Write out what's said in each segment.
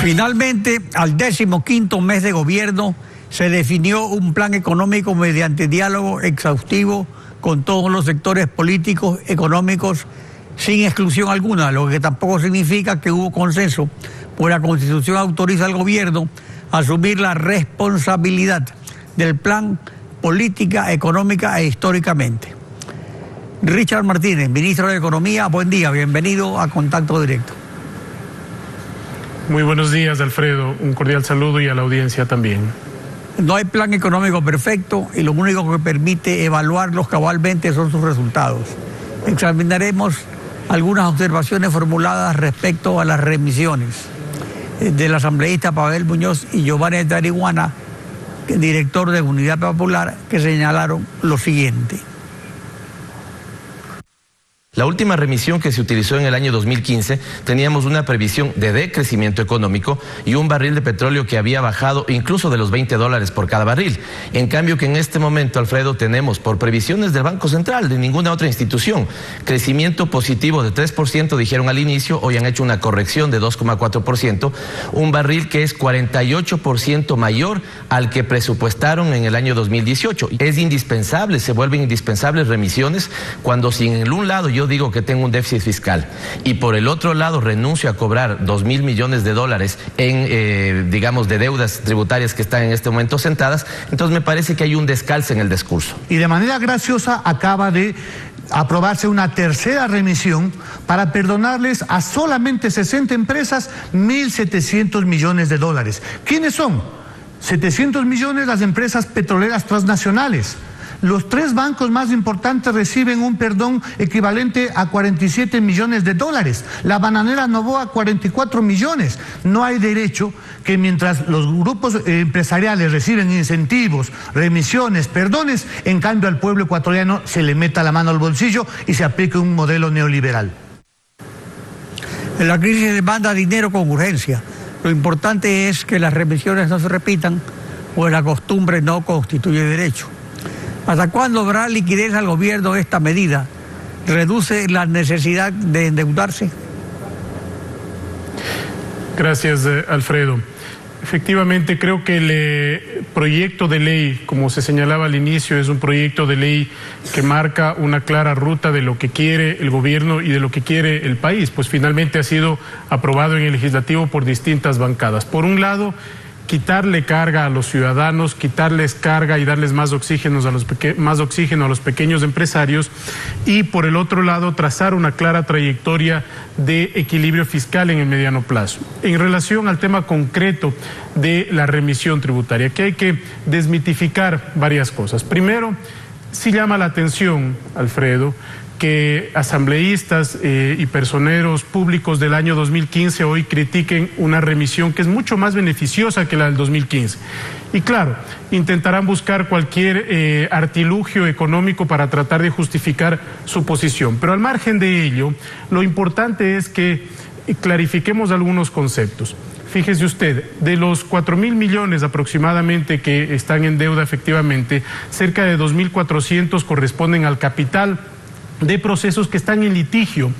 Finalmente, al 15º mes de gobierno, se definió un plan económico mediante diálogo exhaustivo con todos los sectores políticos, económicos, sin exclusión alguna, lo que tampoco significa que hubo consenso, pues la Constitución autoriza al gobierno a asumir la responsabilidad del plan política, económica e históricamente. Richard Martínez, ministro de Economía, buen día, bienvenido a Contacto Directo. Muy buenos días, Alfredo, un cordial saludo y a la audiencia también. No hay plan económico perfecto y lo único que permite evaluarlos cabalmente son sus resultados. Examinaremos algunas observaciones formuladas respecto a las remisiones del asambleísta Pavel Muñoz y Giovanni Tariguana, director de Unidad Popular, que señalaron lo siguiente. La última remisión que se utilizó en el año 2015 teníamos una previsión de decrecimiento económico y un barril de petróleo que había bajado incluso de los $20 por cada barril. En cambio que en este momento, Alfredo, tenemos por previsiones del Banco Central, de ninguna otra institución, crecimiento positivo de 3%, dijeron al inicio, hoy han hecho una corrección de 2,4%, un barril que es 48% mayor al que presupuestaron en el año 2018. Es indispensable, se vuelven indispensables remisiones cuando si en un lado yo digo que tengo un déficit fiscal y por el otro lado renuncio a cobrar 2.000 millones de dólares en, digamos, de deudas tributarias que están en este momento sentadas, entonces me parece que hay un descalce en el discurso. Y de manera graciosa acaba de aprobarse una tercera remisión para perdonarles a solamente 60 empresas 1.700 millones de dólares. ¿Quiénes son? 700 millones las empresas petroleras transnacionales. Los 3 bancos más importantes reciben un perdón equivalente a 47 millones de dólares. La bananera Noboa, 44 millones. No hay derecho que mientras los grupos empresariales reciben incentivos, remisiones, perdones, en cambio al pueblo ecuatoriano se le meta la mano al bolsillo y se aplique un modelo neoliberal. La crisis demanda dinero con urgencia. Lo importante es que las remisiones no se repitan, pues la costumbre no constituye derecho. ¿Hasta cuándo habrá liquidez al gobierno esta medida? ¿Reduce la necesidad de endeudarse? Gracias, Alfredo. Efectivamente, creo que el proyecto de ley, como se señalaba al inicio, es un proyecto de ley que marca una clara ruta de lo que quiere el gobierno y de lo que quiere el país, pues finalmente ha sido aprobado en el legislativo por distintas bancadas. Por un lado, quitarle carga a los ciudadanos, quitarles carga y darles más oxígeno a los pequeños empresarios y por el otro lado trazar una clara trayectoria de equilibrio fiscal en el mediano plazo. En relación al tema concreto de la remisión tributaria, que hay que desmitificar varias cosas. Primero, sí llama la atención, Alfredo, que asambleístas y personeros públicos del año 2015 hoy critiquen una remisión que es mucho más beneficiosa que la del 2015. Y claro, intentarán buscar cualquier artilugio económico para tratar de justificar su posición. Pero al margen de ello, lo importante es que clarifiquemos algunos conceptos. Fíjese usted, de los 4.000 millones aproximadamente que están en deuda efectivamente, cerca de 2.400 corresponden al capital de procesos que están en litigio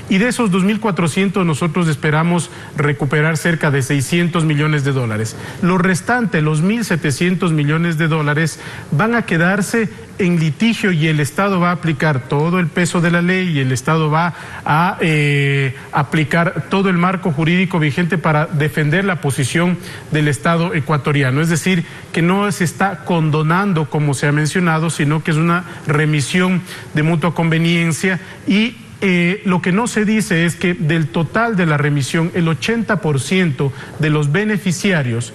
y de esos 2.400 nosotros esperamos recuperar cerca de 600 millones de dólares. Lo restante, los 1.700 millones de dólares, van a quedarse en litigio y el Estado va a aplicar todo el peso de la ley y el Estado va a aplicar todo el marco jurídico vigente para defender la posición del Estado ecuatoriano. Es decir, que no se está condonando, como se ha mencionado, sino que es una remisión de mutua conveniencia y lo que no se dice es que del total de la remisión, el 80% de los beneficiarios,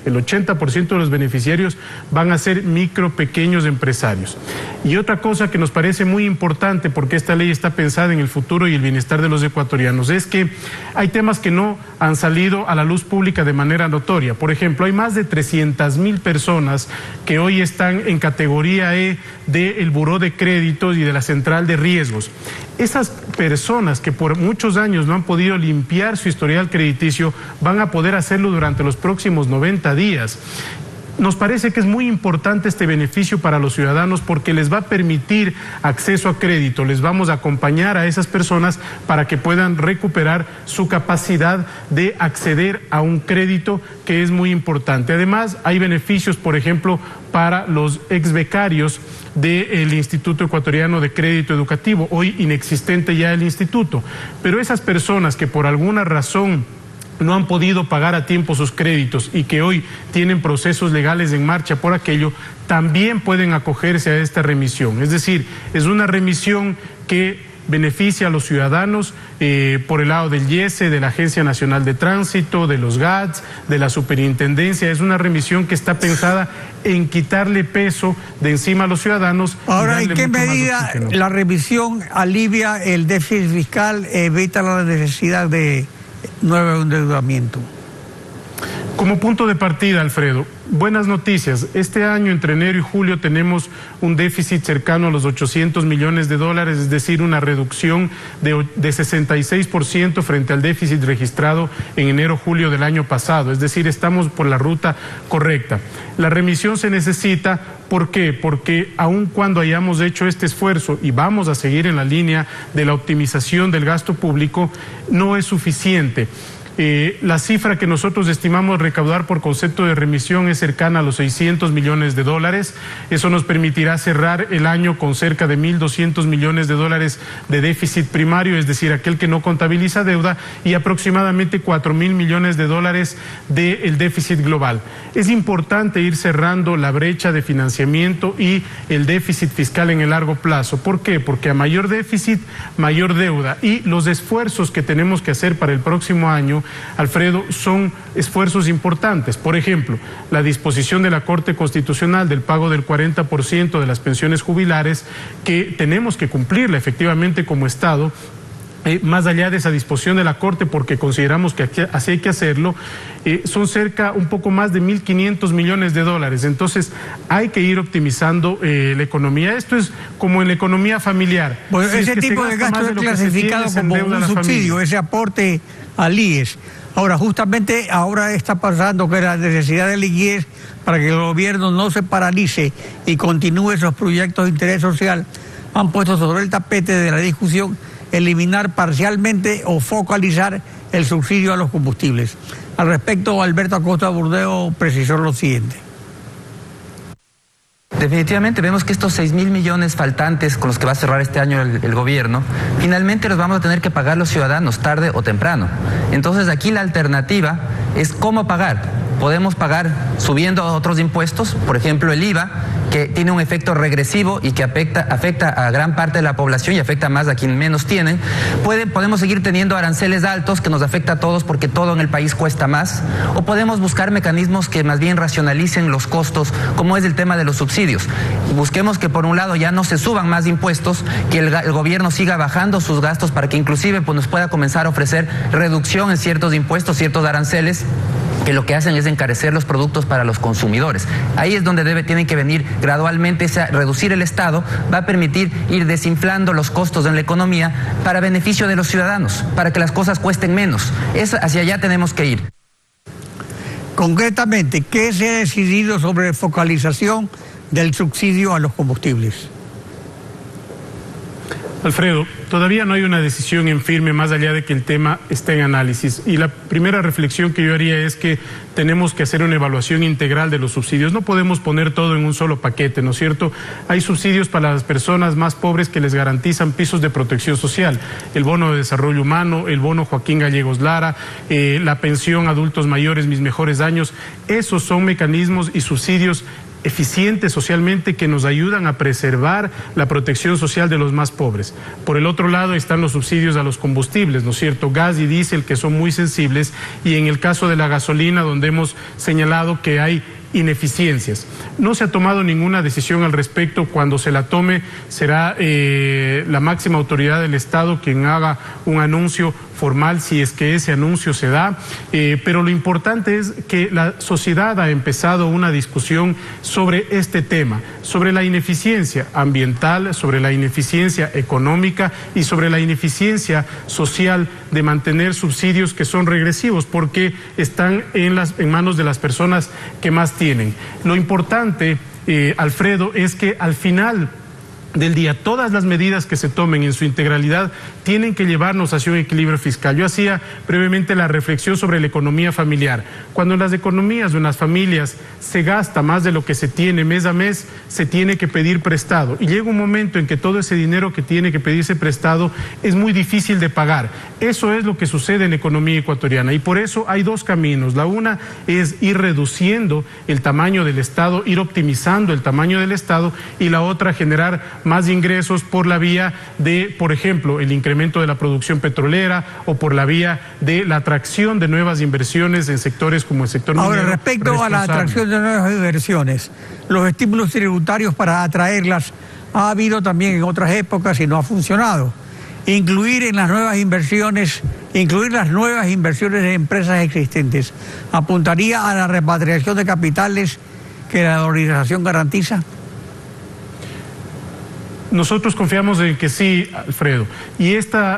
van a ser micro, pequeños empresarios. Y otra cosa que nos parece muy importante, porque esta ley está pensada en el futuro y el bienestar de los ecuatorianos, es que hay temas que no han salido a la luz pública de manera notoria. Por ejemplo, hay más de 300.000 personas que hoy están en categoría E del Buró de Créditos y de la Central de Riesgos. Esas personas que por muchos años no han podido limpiar su historial crediticio van a poder hacerlo durante los próximos 90 días. Nos parece que es muy importante este beneficio para los ciudadanos porque les va a permitir acceso a crédito, les vamos a acompañar a esas personas para que puedan recuperar su capacidad de acceder a un crédito, que es muy importante. Además, hay beneficios, por ejemplo, para los exbecarios del Instituto Ecuatoriano de Crédito Educativo, hoy inexistente ya el instituto, pero esas personas que por alguna razón no han podido pagar a tiempo sus créditos y que hoy tienen procesos legales en marcha por aquello, también pueden acogerse a esta remisión. Es decir, es una remisión que beneficia a los ciudadanos por el lado del IESE, de la Agencia Nacional de Tránsito, de los GATS, de la Superintendencia. Es una remisión que está pensada en quitarle peso de encima a los ciudadanos. Ahora, ¿en qué medida la remisión alivia el déficit fiscal, evita la necesidad de nuevo endeudamiento? Como punto de partida, Alfredo, buenas noticias. Este año, entre enero y julio, tenemos un déficit cercano a los 800 millones de dólares, es decir, una reducción de 66% frente al déficit registrado en enero-julio del año pasado. Es decir, estamos por la ruta correcta. La remisión se necesita, ¿por qué? Porque aun cuando hayamos hecho este esfuerzo y vamos a seguir en la línea de la optimización del gasto público, no es suficiente. La cifra que nosotros estimamos recaudar por concepto de remisión es cercana a los 600 millones de dólares. Eso nos permitirá cerrar el año con cerca de 1.200 millones de dólares de déficit primario, es decir, aquel que no contabiliza deuda, y aproximadamente 4.000 millones de dólares del déficit global. Es importante ir cerrando la brecha de financiamiento y el déficit fiscal en el largo plazo. ¿Por qué? Porque a mayor déficit, mayor deuda, y los esfuerzos que tenemos que hacer para el próximo año, Alfredo, son esfuerzos importantes. Por ejemplo, la disposición de la Corte Constitucional del pago del 40% de las pensiones jubilares, que tenemos que cumplirla efectivamente como Estado. Más allá de esa disposición de la Corte, porque consideramos que así hay que hacerlo, son un poco más de 1.500 millones de dólares. Entonces, hay que ir optimizando la economía. Esto es como en la economía familiar. Pues si ese tipo de gasto es clasificado como un subsidio, ese aporte al IES. Ahora, justamente ahora está pasando que la necesidad del IES para que el gobierno no se paralice y continúe esos proyectos de interés social, han puesto sobre el tapete de la discusión eliminar parcialmente o focalizar el subsidio a los combustibles. Al respecto, Alberto Acosta Burdeo precisó lo siguiente. Definitivamente vemos que estos 6.000 millones faltantes con los que va a cerrar este año el gobierno, finalmente los vamos a tener que pagar los ciudadanos tarde o temprano. Entonces aquí la alternativa es cómo pagar. Podemos pagar subiendo otros impuestos, por ejemplo el IVA, que tiene un efecto regresivo y que afecta a gran parte de la población y afecta más a quienes menos tienen. Podemos seguir teniendo aranceles altos que nos afecta a todos porque todo en el país cuesta más, o podemos buscar mecanismos que más bien racionalicen los costos, como es el tema de los subsidios. Busquemos que por un lado ya no se suban más impuestos, que el gobierno siga bajando sus gastos para que inclusive pues, nos pueda comenzar a ofrecer reducción en ciertos impuestos, ciertos aranceles, que lo que hacen es encarecer los productos para los consumidores. Ahí es donde tienen que venir gradualmente, reducir el Estado, va a permitir ir desinflando los costos en la economía para beneficio de los ciudadanos, para que las cosas cuesten menos. Hacia allá tenemos que ir. Concretamente, ¿qué se ha decidido sobre focalización del subsidio a los combustibles? Alfredo, todavía no hay una decisión en firme más allá de que el tema está en análisis. Y la primera reflexión que yo haría es que tenemos que hacer una evaluación integral de los subsidios. No podemos poner todo en un solo paquete, ¿no es cierto? Hay subsidios para las personas más pobres que les garantizan pisos de protección social. El bono de desarrollo humano, el bono Joaquín Gallegos Lara, la pensión adultos mayores, mis mejores años. Esos son mecanismos y subsidios eficientes socialmente que nos ayudan a preservar la protección social de los más pobres. Por el otro lado están los subsidios a los combustibles, ¿no es cierto? Gas y diésel, que son muy sensibles, y en el caso de la gasolina, donde hemos señalado que hay ineficiencias. No se ha tomado ninguna decisión al respecto. Cuando se la tome será la máxima autoridad del Estado quien haga un anuncio formal, si es que ese anuncio se da, pero lo importante es que la sociedad ha empezado una discusión sobre este tema, sobre la ineficiencia ambiental, sobre la ineficiencia económica y sobre la ineficiencia social de mantener subsidios que son regresivos porque están en manos de las personas que más tienen. tienen. Lo importante, Alfredo, es que al final del día, todas las medidas que se tomen en su integralidad tienen que llevarnos hacia un equilibrio fiscal. Yo hacía brevemente la reflexión sobre la economía familiar. Cuando en las economías o en las familias se gasta más de lo que se tiene mes a mes, se tiene que pedir prestado. Y llega un momento en que todo ese dinero que tiene que pedirse prestado es muy difícil de pagar. Eso es lo que sucede en la economía ecuatoriana. Y por eso hay dos caminos. La una es ir reduciendo el tamaño del Estado, ir optimizando el tamaño del Estado, y la otra generar más ingresos por la vía de, por ejemplo, el incremento de la producción petrolera o por la vía de la atracción de nuevas inversiones en sectores como el sector minero. Ahora, respecto a la atracción de nuevas inversiones, los estímulos tributarios para atraerlas ha habido también en otras épocas y no ha funcionado. Incluir las nuevas inversiones en empresas existentes, ¿apuntaría a la repatriación de capitales que la dolarización garantiza? Nosotros confiamos en que sí, Alfredo. Y este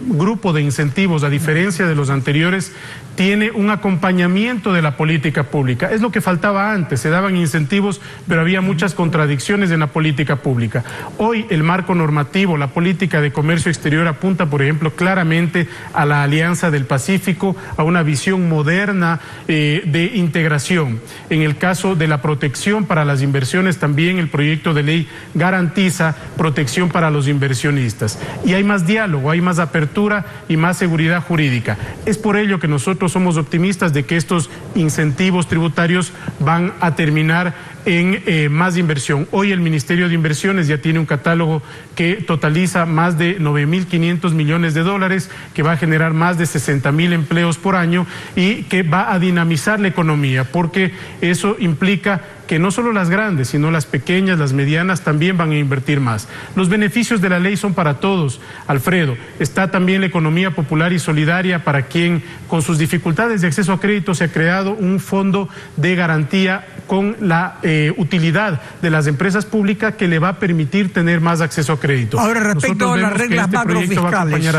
grupo de incentivos, a diferencia de los anteriores, tiene un acompañamiento de la política pública. Es lo que faltaba antes, se daban incentivos, pero había muchas contradicciones en la política pública. Hoy el marco normativo, la política de comercio exterior apunta, por ejemplo, claramente a la Alianza del Pacífico, a una visión moderna de integración. En el caso de la protección para las inversiones, también el proyecto de ley garantiza protección para los inversionistas. Y hay más diálogo, hay más apertura y más seguridad jurídica. Es por ello que nosotros somos optimistas de que estos incentivos tributarios van a terminar en más inversión. Hoy el Ministerio de Inversiones ya tiene un catálogo que totaliza más de 9.500 millones de dólares, que va a generar más de 60.000 empleos por año y que va a dinamizar la economía, porque eso implica que no solo las grandes, sino las pequeñas, las medianas también van a invertir más. Los beneficios de la ley son para todos, Alfredo. Está también la economía popular y solidaria, para quien con sus dificultades de acceso a crédito se ha creado un fondo de garantía con la utilidad de las empresas públicas que le va a permitir tener más acceso a crédito. Ahora, respecto a las reglas macrofiscales,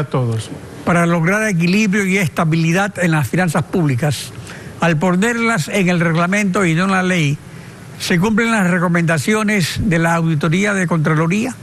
para lograr equilibrio y estabilidad en las finanzas públicas, al ponerlas en el reglamento y no en la ley, ¿se cumplen las recomendaciones de la Auditoría de Contraloría?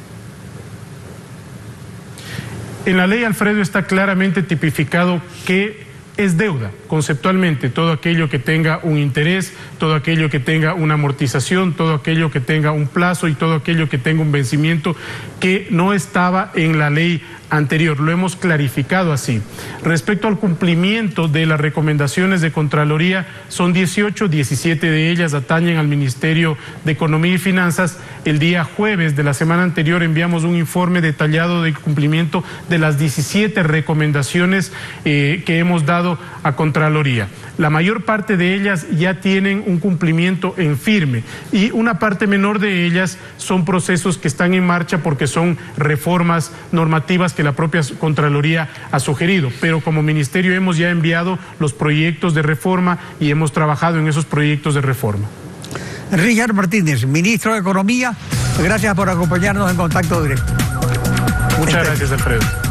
En la ley, Alfredo, está claramente tipificado que es deuda, conceptualmente, todo aquello que tenga un interés, todo aquello que tenga una amortización, todo aquello que tenga un plazo y todo aquello que tenga un vencimiento que no estaba en la ley anterior. Lo hemos clarificado así. Respecto al cumplimiento de las recomendaciones de Contraloría, son 18, 17 de ellas atañen al Ministerio de Economía y Finanzas. El día jueves de la semana anterior enviamos un informe detallado de cumplimiento de las 17 recomendaciones que hemos dado a Contraloría. La mayor parte de ellas ya tienen un cumplimiento en firme y una parte menor de ellas son procesos que están en marcha porque son reformas normativas que la propia Contraloría ha sugerido. Pero como ministerio hemos ya enviado los proyectos de reforma y hemos trabajado en esos proyectos de reforma. Richard Martínez, ministro de Economía, gracias por acompañarnos en Contacto Directo. Muchas gracias, Alfredo.